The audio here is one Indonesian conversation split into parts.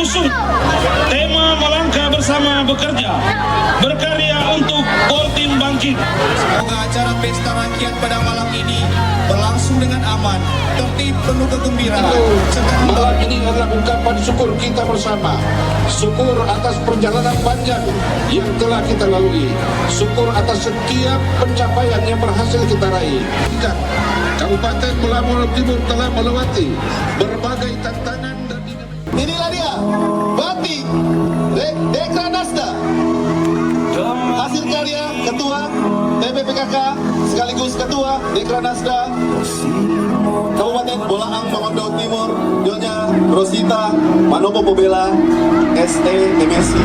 mengusung tema melangkah bersama bekerja, berkarya untuk Poltim bangkit. Semoga acara pesta rakyat pada malam ini berlangsung dengan aman, tertib, penuh kegembiraan. Malam ini adalah ungkapan syukur kita bersama. Syukur atas perjalanan panjang yang telah kita lalui. Syukur atas setiap pencapaian yang berhasil kita raih. Kabupaten Lamongan Timur telah melewati berbagai tantangan dan inilah dia, batik Dekranasda, hasil karya Ketua TPPKK sekaligus Ketua Dekranasda Kabupaten Bolaang Mongondo Timur, Nyonya Rosita Manopo Pobela ST MSc.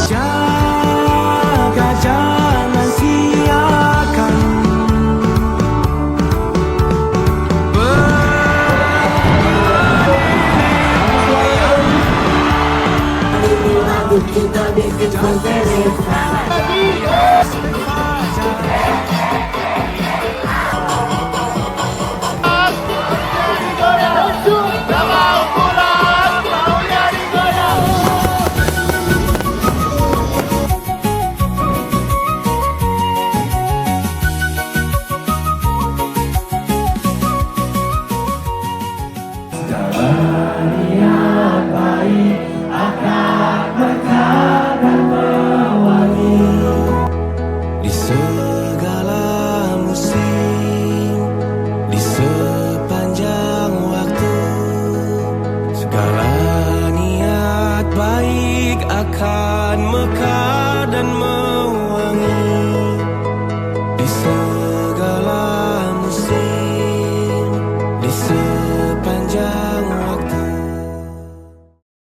Jaga jangan siakan kita bikin konten. Di segala musim, di sepanjang waktu, segala niat baik akan mekar dan mewangi. Di